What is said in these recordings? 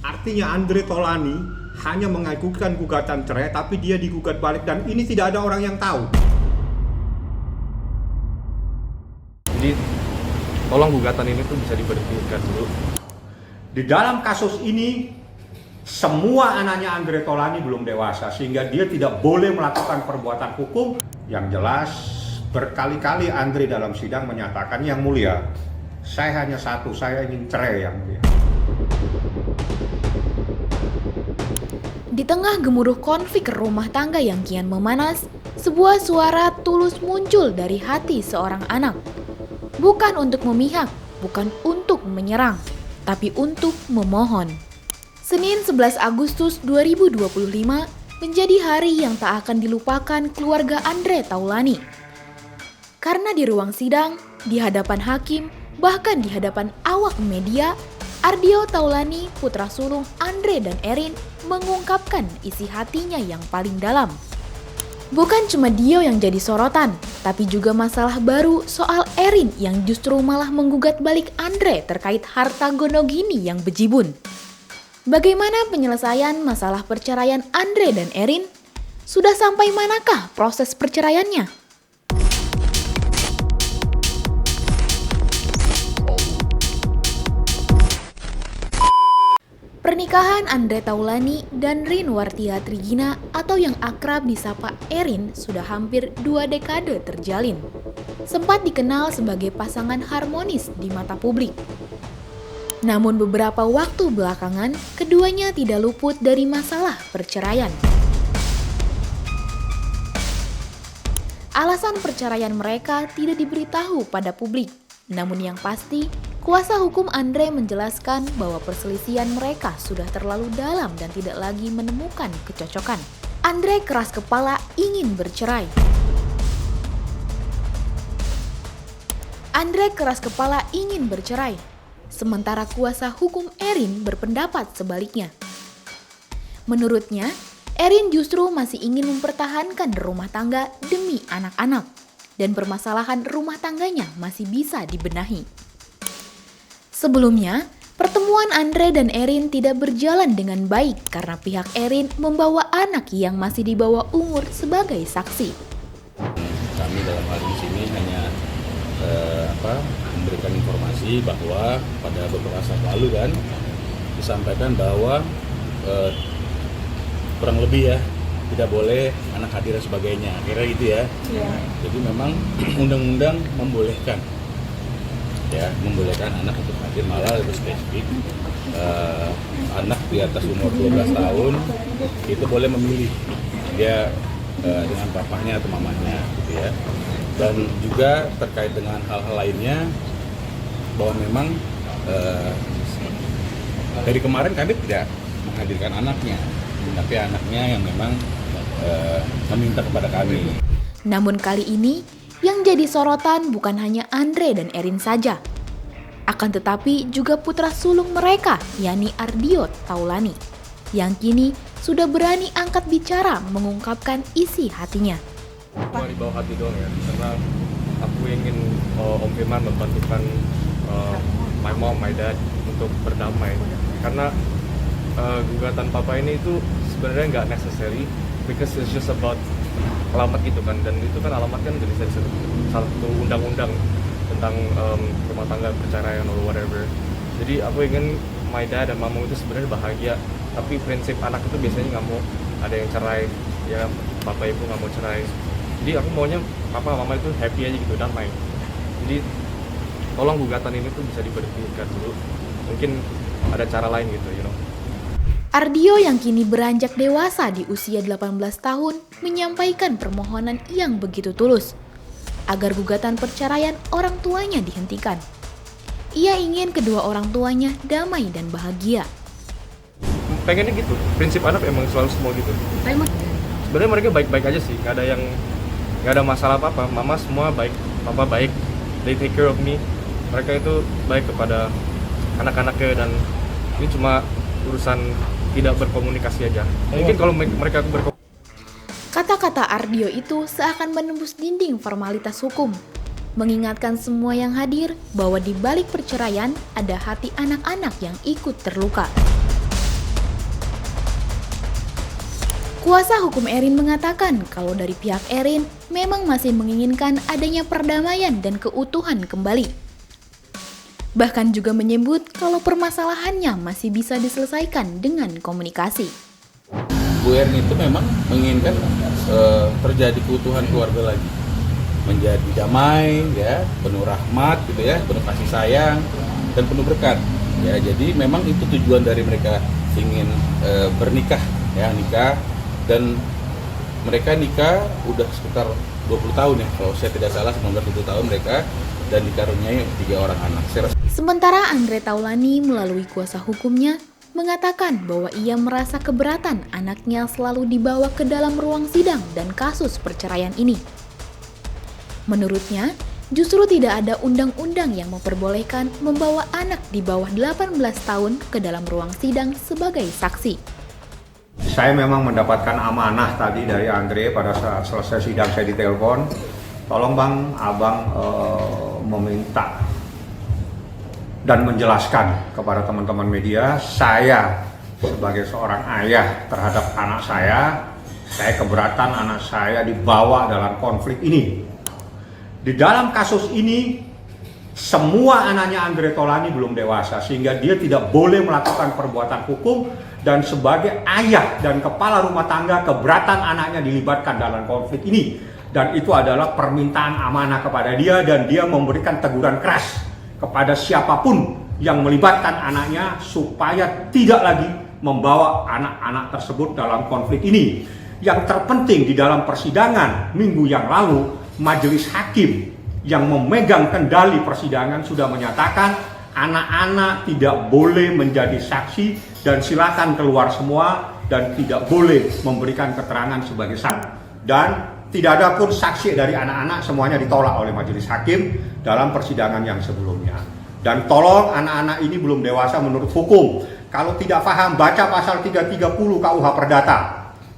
Artinya Andre Taulany hanya mengajukan gugatan cerai, tapi dia digugat balik dan ini tidak ada orang yang tahu. Jadi tolong gugatan ini tuh bisa diberhentikan dulu. Di dalam kasus ini, semua anaknya Andre Taulany belum dewasa sehingga dia tidak boleh melakukan perbuatan hukum. Yang jelas, berkali-kali Andre dalam sidang menyatakan, "Yang mulia, saya hanya satu, saya ingin cerai, yang mulia." Di tengah gemuruh konflik rumah tangga yang kian memanas, sebuah suara tulus muncul dari hati seorang anak. Bukan untuk memihak, bukan untuk menyerang, tapi untuk memohon. Senin 11 Agustus 2025 menjadi hari yang tak akan dilupakan keluarga Andre Taulany. Karena di ruang sidang, di hadapan hakim, bahkan di hadapan awak media, Ardio Taulany, putra sulung Andre dan Erin, mengungkapkan isi hatinya yang paling dalam. Bukan cuma Dio yang jadi sorotan, tapi juga masalah baru soal Erin yang justru malah menggugat balik Andre terkait harta gonogini yang bejibun. Bagaimana penyelesaian masalah perceraian Andre dan Erin? Sudah sampai manakah proses perceraiannya? Pernikahan Andre Taulany dan Rin Wartia Trigina atau yang akrab disapa Erin sudah hampir 2 dekade terjalin. Sempat dikenal sebagai pasangan harmonis di mata publik. Namun beberapa waktu belakangan, keduanya tidak luput dari masalah perceraian. Alasan perceraian mereka tidak diberitahu pada publik. Namun yang pasti, kuasa hukum Andre menjelaskan bahwa perselisihan mereka sudah terlalu dalam dan tidak lagi menemukan kecocokan. Andre keras kepala ingin bercerai. Sementara kuasa hukum Erin berpendapat sebaliknya. Menurutnya, Erin justru masih ingin mempertahankan rumah tangga demi anak-anak, dan permasalahan rumah tangganya masih bisa dibenahi. Sebelumnya, pertemuan Andre dan Erin tidak berjalan dengan baik karena pihak Erin membawa anak yang masih di bawah umur sebagai saksi. Kami dalam hal ini hanya memberikan informasi bahwa pada beberapa saat lalu kan disampaikan bahwa kurang lebih ya tidak boleh anak hadir dan sebagainya, akhirnya gitu ya. Jadi memang undang-undang membolehkan anak untuk hadir, malah lebih spesifik anak di atas umur 12 tahun itu boleh memilih dia dengan papahnya atau mamanya gitu ya. Dan juga terkait dengan hal-hal lainnya bahwa memang dari kemarin kami tidak menghadirkan anaknya, tapi anaknya yang memang meminta kepada kami. Namun kali ini yang jadi sorotan bukan hanya Andre dan Erin saja, akan tetapi juga putra sulung mereka, yakni Ardio Taulany, yang kini sudah berani angkat bicara mengungkapkan isi hatinya. Cuma di bawah hati doang ya, karena aku ingin Om Firman membantukan my mom, my dad untuk berdamai. Karena gugatan papa ini itu sebenarnya nggak necessary, because it's just about alamat gitu kan, dan itu kan alamat kan dari salah satu undang-undang tentang rumah tangga, perceraian or whatever. Jadi aku ingin my dad dan mama itu sebenarnya bahagia, tapi prinsip anak itu biasanya nggak mau ada yang cerai, ya papa ibu nggak mau cerai. Jadi aku maunya papa mama itu happy aja gitu, damai. Jadi tolong gugatan ini tuh bisa diberhentikan dulu. Mungkin ada cara lain gitu, you know. Ardio yang kini beranjak dewasa di usia 18 tahun menyampaikan permohonan yang begitu tulus agar gugatan perceraian orang tuanya dihentikan. Ia ingin kedua orang tuanya damai dan bahagia. Pengennya gitu, prinsip anak emang selalu semua gitu. Sebenarnya mereka baik-baik aja sih, nggak ada masalah apa-apa. Mama semua baik, papa baik, they take care of me. Mereka itu baik kepada anak-anaknya, dan ini cuma urusan tidak berkomunikasi aja. Mungkin kalau mereka berkomunikasi. Kata-kata Ardio itu seakan menembus dinding formalitas hukum, mengingatkan semua yang hadir bahwa di balik perceraian ada hati anak-anak yang ikut terluka. Kuasa hukum Erin mengatakan kalau dari pihak Erin memang masih menginginkan adanya perdamaian dan keutuhan kembali. Bahkan juga menyebut kalau permasalahannya masih bisa diselesaikan dengan komunikasi. Bu Erin itu memang menginginkan terjadi keutuhan keluarga lagi, menjadi damai, ya, penuh rahmat, gitu ya, penuh kasih sayang dan penuh berkat. Ya, jadi memang itu tujuan dari mereka ingin bernikah, ya, nikah, dan mereka nikah udah sekitar 20 tahun ya, kalau saya tidak salah 19-20 tahun mereka, dan dikaruniai 3 orang anak. Sementara Andre Taulani melalui kuasa hukumnya mengatakan bahwa ia merasa keberatan anaknya selalu dibawa ke dalam ruang sidang dan kasus perceraian ini. Menurutnya, justru tidak ada undang-undang yang memperbolehkan membawa anak di bawah 18 tahun ke dalam ruang sidang sebagai saksi. Saya memang mendapatkan amanah tadi dari Andre pada saat selesai sidang. Saya ditelepon, tolong bang, abang meminta dan menjelaskan kepada teman-teman media, saya sebagai seorang ayah terhadap anak saya keberatan anak saya dibawa dalam konflik ini. Di dalam kasus ini, semua anaknya Andre Taulani belum dewasa, sehingga dia tidak boleh melakukan perbuatan hukum, dan sebagai ayah dan kepala rumah tangga keberatan anaknya dilibatkan dalam konflik ini. Dan itu adalah permintaan amanah kepada dia, dan dia memberikan teguran keras kepada siapapun yang melibatkan anaknya supaya tidak lagi membawa anak-anak tersebut dalam konflik ini. Yang terpenting di dalam persidangan minggu yang lalu, majelis hakim yang memegang kendali persidangan sudah menyatakan anak-anak tidak boleh menjadi saksi dan silakan keluar semua, dan tidak boleh memberikan keterangan sebagai saksi. Dan tidak ada pun saksi dari anak-anak, semuanya ditolak oleh majelis hakim dalam persidangan yang sebelumnya. Dan tolong, anak-anak ini belum dewasa menurut hukum. Kalau tidak paham, baca pasal 330 KUH Perdata.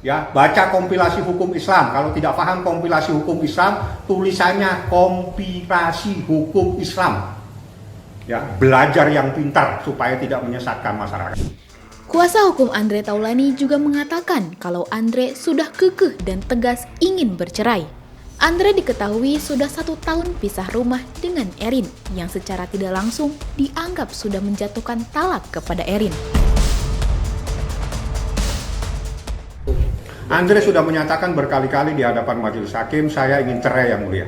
Ya, baca kompilasi hukum Islam. Kalau tidak paham kompilasi hukum Islam, tulisannya kompilasi hukum Islam. Ya, belajar yang pintar supaya tidak menyesatkan masyarakat. Kuasa hukum Andre Taulani juga mengatakan kalau Andre sudah kekeh dan tegas ingin bercerai. Andre diketahui sudah 1 tahun pisah rumah dengan Erin, yang secara tidak langsung dianggap sudah menjatuhkan talak kepada Erin. Andre sudah menyatakan berkali-kali di hadapan majelis hakim, saya ingin cerai yang mulia.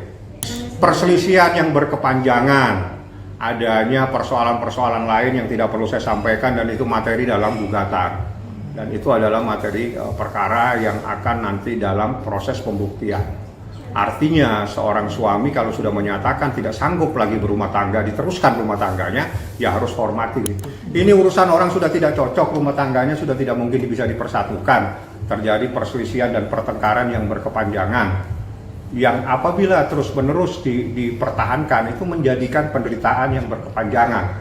Perselisihan yang berkepanjangan, adanya persoalan-persoalan lain yang tidak perlu saya sampaikan, dan itu materi dalam gugatan. Dan itu adalah materi perkara yang akan nanti dalam proses pembuktian. Artinya seorang suami kalau sudah menyatakan tidak sanggup lagi berumah tangga, diteruskan rumah tangganya, ya harus hormati. Ini urusan orang sudah tidak cocok, rumah tangganya sudah tidak mungkin bisa dipersatukan. Terjadi perselisihan dan pertengkaran yang berkepanjangan, yang apabila terus-menerus dipertahankan itu menjadikan penderitaan yang berkepanjangan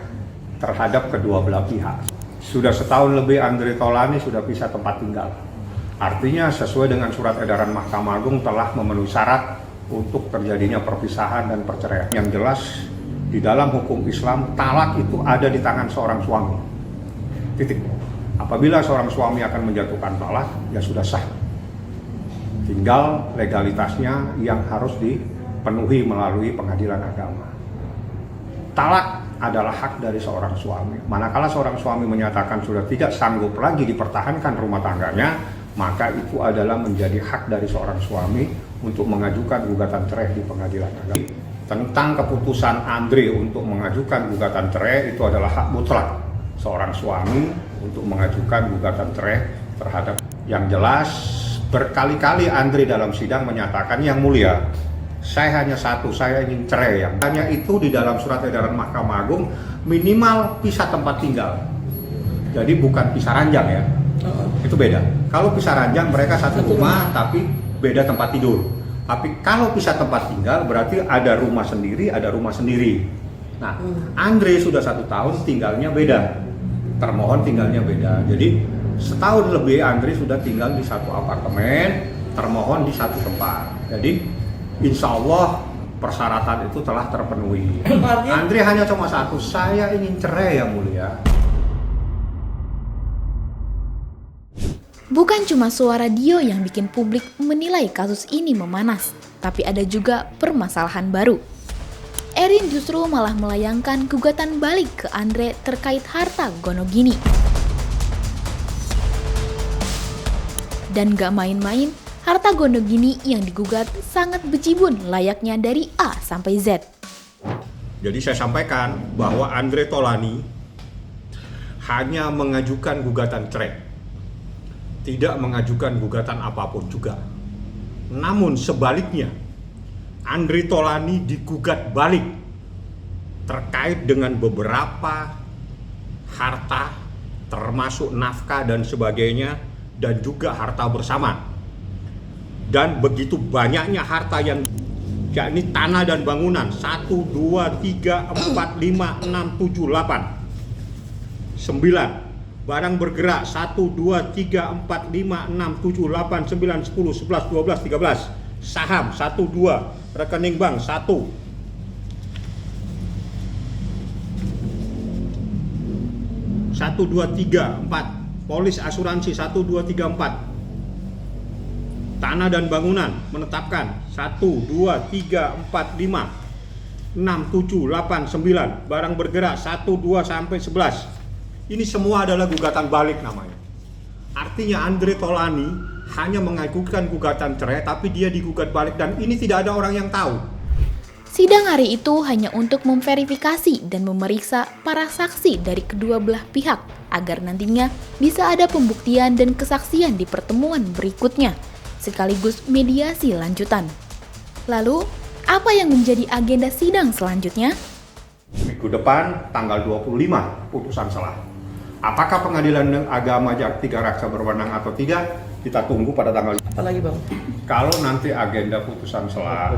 terhadap kedua belah pihak. Sudah 1 tahun lebih Andre Taulani sudah pisah tempat tinggal. Artinya sesuai dengan surat edaran Mahkamah Agung telah memenuhi syarat untuk terjadinya perpisahan dan perceraian. Yang jelas di dalam hukum Islam, talak itu ada di tangan seorang suami. Titik. Apabila seorang suami akan menjatuhkan talak, ya sudah sah. Tinggal legalitasnya yang harus dipenuhi melalui pengadilan agama. Talak adalah hak dari seorang suami. Manakala seorang suami menyatakan sudah tidak sanggup lagi dipertahankan rumah tangganya, maka itu adalah menjadi hak dari seorang suami untuk mengajukan gugatan cerai di pengadilan agama. Tentang keputusan Andre untuk mengajukan gugatan cerai, itu adalah hak mutlak seorang suami untuk mengajukan gugatan cerai terhadap. Yang jelas, berkali-kali Andre dalam sidang menyatakan, yang mulia, saya hanya satu, saya ingin cerai. Yang hanya itu di dalam surat edaran Mahkamah Agung, minimal pisah tempat tinggal. Jadi bukan pisah ranjang ya, itu beda. Kalau pisah ranjang mereka satu rumah tapi beda tempat tidur. Tapi kalau pisah tempat tinggal berarti ada rumah sendiri, ada rumah sendiri. Nah, Andre sudah 1 tahun tinggalnya beda, termohon tinggalnya beda. Jadi setahun lebih Andre sudah tinggal di satu apartemen, termohon di satu tempat. Jadi insya Allah persyaratan itu telah terpenuhi. Andre hanya cuma satu, saya ingin cerai yang mulia. Bukan cuma suara Dio yang bikin publik menilai kasus ini memanas, tapi ada juga permasalahan baru. Erin justru malah melayangkan gugatan balik ke Andre terkait harta Gonogini. Dan gak main-main, harta Gonogini yang digugat sangat bejibun layaknya dari A sampai Z. Jadi saya sampaikan bahwa Andre Taulany hanya mengajukan gugatan cerai. Tidak mengajukan gugatan apapun juga. Namun sebaliknya, Andre Taulany digugat balik terkait dengan beberapa harta, termasuk nafkah dan sebagainya, dan juga harta bersama. Dan begitu banyaknya harta yang, yakni tanah dan bangunan, 1, 2, 3, 4, 5, 6, 7, 8. 9. Barang bergerak 1, 2, 3, 4, 5, 6, 7, 8, 9, 10, 11, 12, 13. Saham 1, 2, rekening bank 1. 1, 2, 3, 4. Polis asuransi 1, 2, 3, 4. Tanah dan bangunan menetapkan 1, 2, 3, 4, 5, 6, 7, 8, 9. Barang bergerak 1, 2, sampai 11. Ini semua adalah gugatan balik namanya. Artinya Andre Taulany hanya mengajukan gugatan cerai, tapi dia digugat balik dan ini tidak ada orang yang tahu. Sidang hari itu hanya untuk memverifikasi dan memeriksa para saksi dari kedua belah pihak agar nantinya bisa ada pembuktian dan kesaksian di pertemuan berikutnya, sekaligus mediasi lanjutan. Lalu, apa yang menjadi agenda sidang selanjutnya? Minggu depan tanggal 25 putusan selah. Apakah Pengadilan Agama Tiga Raksa berwenang atau tidak? Kita tunggu pada tanggal. Apa lagi bang? Kalau nanti agenda putusan selah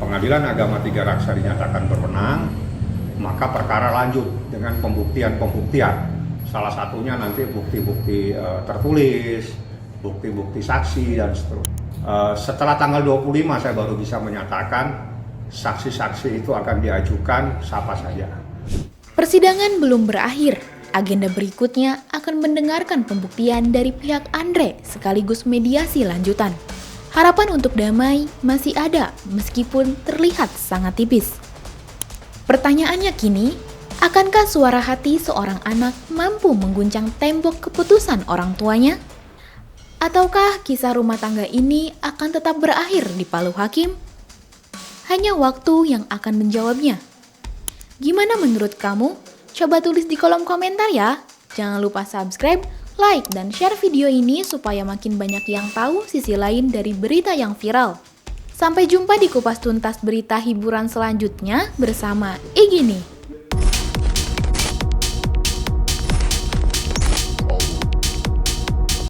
Pengadilan Agama Tiga Raksa dinyatakan berwenang, maka perkara lanjut dengan pembuktian-pembuktian. Salah satunya nanti bukti-bukti tertulis, bukti-bukti saksi dan seterusnya. Setelah tanggal 25 saya baru bisa menyatakan saksi-saksi itu akan diajukan siapa saja. Persidangan belum berakhir. Agenda berikutnya akan mendengarkan pembuktian dari pihak Andre sekaligus mediasi lanjutan. Harapan untuk damai masih ada meskipun terlihat sangat tipis. Pertanyaannya kini, akankah suara hati seorang anak mampu mengguncang tembok keputusan orang tuanya? Ataukah kisah rumah tangga ini akan tetap berakhir di palu hakim? Hanya waktu yang akan menjawabnya. Gimana menurut kamu? Coba tulis di kolom komentar ya. Jangan lupa subscribe, like, dan share video ini supaya makin banyak yang tahu sisi lain dari berita yang viral. Sampai jumpa di kupas tuntas berita hiburan selanjutnya bersama Igini.